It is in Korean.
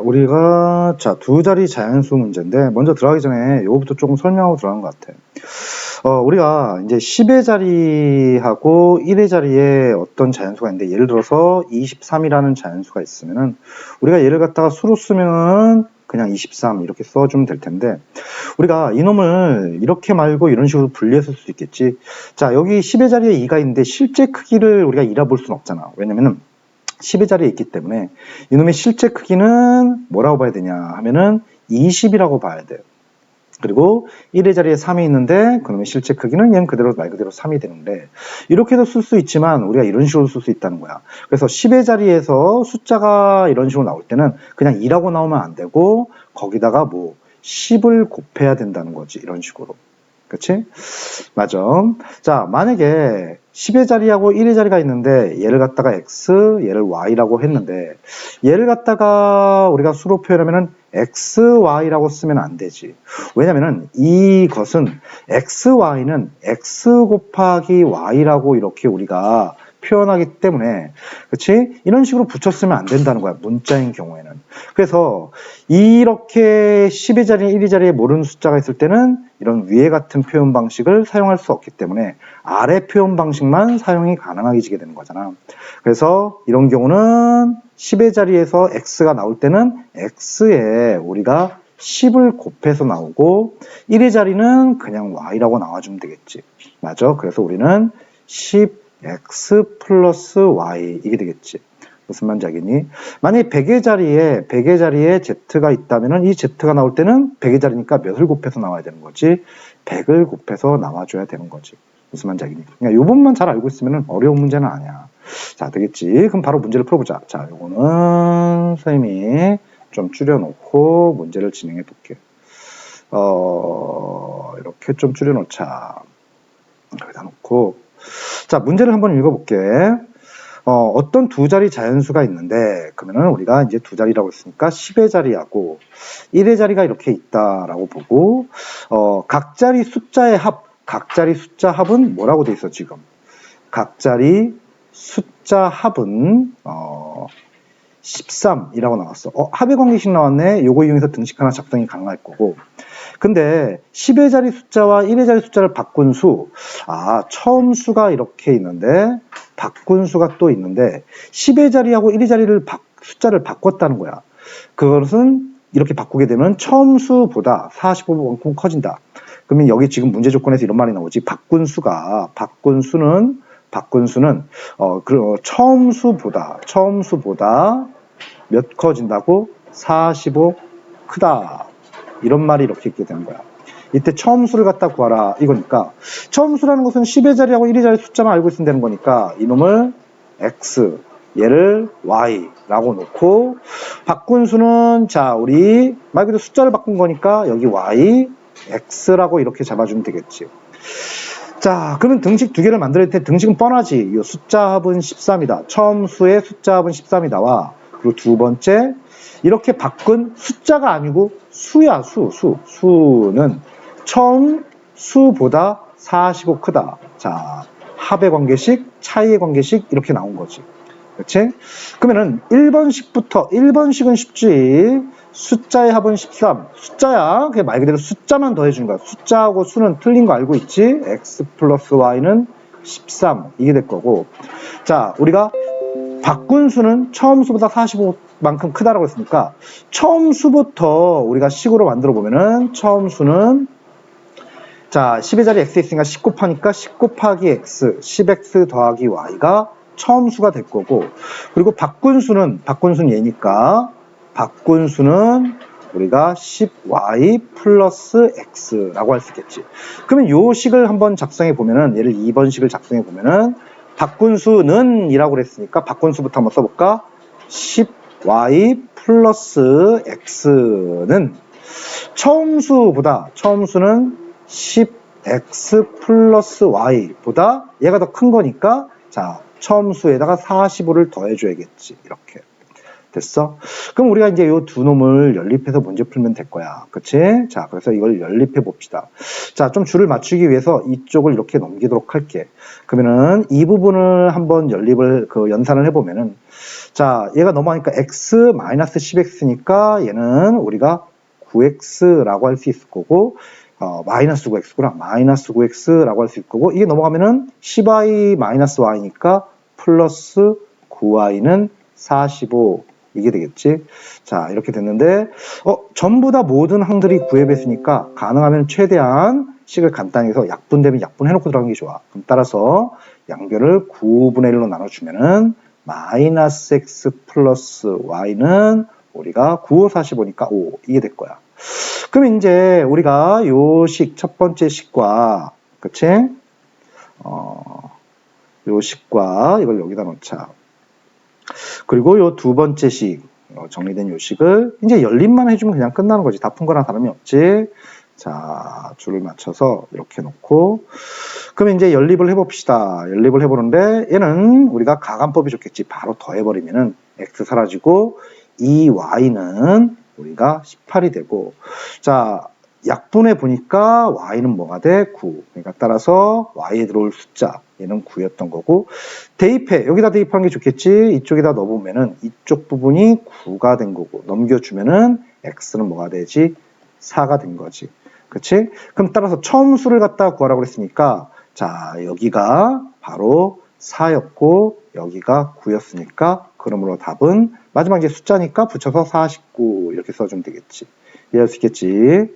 우리가 두 자리 자연수 문제인데 먼저 들어가기 전에 요거부터 조금 설명하고 들어가는 것 같아. 우리가 이제 10의 자리하고 1의 자리에 어떤 자연수가 있는데 예를 들어서 23이라는 자연수가 있으면은 우리가 얘를 갖다가 수로 쓰면은 그냥 23 이렇게 써주면 될 텐데 우리가 이놈을 이렇게 말고 이런 식으로 분리해서 쓸 수 있겠지. 자, 여기 10의 자리에 2가 있는데 실제 크기를 우리가 2라 볼 수는 없잖아. 왜냐면은 10의 자리에 있기 때문에 이놈의 실제 크기는 뭐라고 봐야 되냐 하면은 20이라고 봐야 돼요. 그리고 1의 자리에 3이 있는데 그놈의 실제 크기는 얘는 그대로 말 그대로 3이 되는데 이렇게도 쓸 수 있지만 우리가 이런 식으로 쓸 수 있다는 거야. 그래서 10의 자리에서 숫자가 이런 식으로 나올 때는 그냥 2라고 나오면 안 되고 거기다가 뭐 10을 곱해야 된다는 거지. 이런 식으로. 그치? 맞아. 자, 만약에 10의 자리하고 1의 자리가 있는데 얘를 갖다가 x, 얘를 y라고 했는데 얘를 갖다가 우리가 수로 표현하면은 xy라고 쓰면 안 되지. 왜냐면은 이것은 xy는 x 곱하기 y라고 이렇게 우리가 표현하기 때문에 그치? 이런 식으로 붙였으면 안 된다는 거야. 문자인 경우에는. 그래서 이렇게 10의 자리, 1의 자리에 모르는 숫자가 있을 때는 이런 위에 같은 표현 방식을 사용할 수 없기 때문에 아래 표현 방식만 사용이 가능하게 되는 거잖아. 그래서 이런 경우는 10의 자리에서 x가 나올 때는 x에 우리가 10을 곱해서 나오고 1의 자리는 그냥 y라고 나와주면 되겠지. 맞아. 그래서 우리는 10x 플러스 y 이게 되겠지. 무슨 말인지 알겠니? 만약에 100의 자리에 z가 있다면은 이 z가 나올 때는 100의 자리니까 몇을 곱해서 나와야 되는 거지? 100을 곱해서 나와줘야 되는 거지. 무슨 말인지 알겠니? 그러니까 요것만 잘 알고 있으면 어려운 문제는 아니야. 자, 되겠지? 그럼 바로 문제를 풀어보자. 자, 요거는 선생님이 좀 줄여놓고 문제를 진행해 볼게요. 이렇게 좀 줄여놓자. 여기다 놓고. 자, 문제를 한번 읽어볼게. 어떤 두 자리 자연수가 있는데 그러면은 우리가 이제 두 자리라고 했으니까 10의 자리하고 1의 자리가 이렇게 있다라고 보고 각 자리 숫자의 각 자리 숫자 합은 뭐라고 돼 있어 지금? 각 자리 숫자 합은 13이라고 나왔어. 합의 관계식 나왔네. 요거 이용해서 등식 하나 작성이 가능할 거고. 근데 10의 자리 숫자와 1의 자리 숫자를 바꾼 수, 처음 수가 이렇게 있는데 바꾼 수가 또 있는데 10의 자리하고 1의 자리를 숫자를 바꿨다는 거야. 그것은 이렇게 바꾸게 되면 처음 수보다 45만큼 커진다. 그러면 여기 지금 문제 조건에서 이런 말이 나오지. 바꾼 수는 처음 수보다 몇 커진다고? 45 크다. 이런 말이 이렇게 있게 되는 거야. 이때 처음 수를 갖다 구하라 이거니까 처음 수라는 것은 10의 자리하고 1의 자리 숫자만 알고 있으면 되는 거니까 이놈을 x, 얘를 y라고 놓고 바꾼 수는 자 우리 말 그대로 숫자를 바꾼 거니까 여기 y, x라고 이렇게 잡아주면 되겠지. 자, 그러면 등식 두 개를 만들 때 등식은 뻔하지. 이 숫자 합은 13이다. 처음 수의 숫자 합은 13이다와 그리고 두 번째 이렇게 바꾼 숫자가 아니고 수야. 수는 처음 수보다 45 크다. 자, 합의 관계식, 차이의 관계식 이렇게 나온 거지. 그렇지? 그러면은 1번식은 쉽지. 숫자의 합은 13. 숫자야. 그냥 말 그대로 숫자만 더해주는 거야. 숫자하고 수는 틀린 거 알고 있지? x 플러스 y는 13. 이게 될 거고. 자, 우리가 바꾼 수는 처음 수보다 45만큼 크다라고 했으니까 처음 수부터 우리가 식으로 만들어 보면은 처음 수는 자 10의 자리에 x 있으니까 10 곱하니까 10 곱하기 x 10x 더하기 y가 처음 수가 될 거고 그리고 바꾼 수는 얘니까 바꾼 수는 우리가 10y 플러스 x라고 할 수 있겠지. 그러면 요 식을 한번 작성해 보면은 얘를 2번 식을 작성해 보면은 바꾼 수는 이라고 그랬으니까 바꾼 수부터 한번 써볼까? 10y 플러스 x는 처음 수는 10x 플러스 y보다 얘가 더 큰 거니까 자 처음 수에다가 45를 더해줘야겠지. 이렇게 됐어? 그럼 우리가 이제 이 두 놈을 연립해서 문제 풀면 될 거야. 그치? 자, 그래서 이걸 연립해 봅시다. 자, 좀 줄을 맞추기 위해서 이쪽을 이렇게 넘기도록 할게. 그러면은 이 부분을 한번 연산을 해보면은 자, 얘가 넘어가니까 x 마이너스 10x니까 얘는 우리가 9x라고 할 수 있을 거고, 마이너스 9x구나. 마이너스 9x라고 할 수 있을 거고, 이게 넘어가면은 10y 마이너스 y니까 플러스 9y는 45. 이게 되겠지. 자, 이렇게 됐는데, 전부 다 모든 항들이 9의 배수니까 가능하면 최대한 식을 간단히 해서 약분되면 약분 해놓고 들어가는 게 좋아. 그럼 따라서 양변을 9분의 1로 나눠주면은 마이너스 x 플러스 y는 우리가 9, 5, 45니까 5. 이게 될 거야. 그럼 이제 우리가 요 식, 첫 번째 식과, 그치? 요 식과 이걸 여기다 놓자. 그리고 요 두 번째 식, 정리된 요 식을 이제 연립만 해주면 그냥 끝나는 거지. 다 푼 거랑 다름이 없지. 자, 줄을 맞춰서 이렇게 놓고, 그럼 이제 연립을 해봅시다. 연립을 해보는데 얘는 우리가 가간법이 좋겠지. 바로 더해버리면은 x 사라지고 이 y는 우리가 18이 되고, 자, 약분해 보니까 y는 뭐가 돼? 9. 그러니까 따라서 y에 들어올 숫자 얘는 9였던 거고, 대입해. 여기다 대입하는 게 좋겠지. 이쪽에다 넣어보면은 이쪽 부분이 9가 된 거고, 넘겨주면은 x는 뭐가 되지? 4가 된 거지. 그치? 그럼 따라서 처음 수를 갖다 구하라고 했으니까, 자, 여기가 바로 4였고 여기가 9였으니까 그러므로 답은 마지막 이제 숫자니까 붙여서 49 이렇게 써주면 되겠지. 이해할 수 있겠지?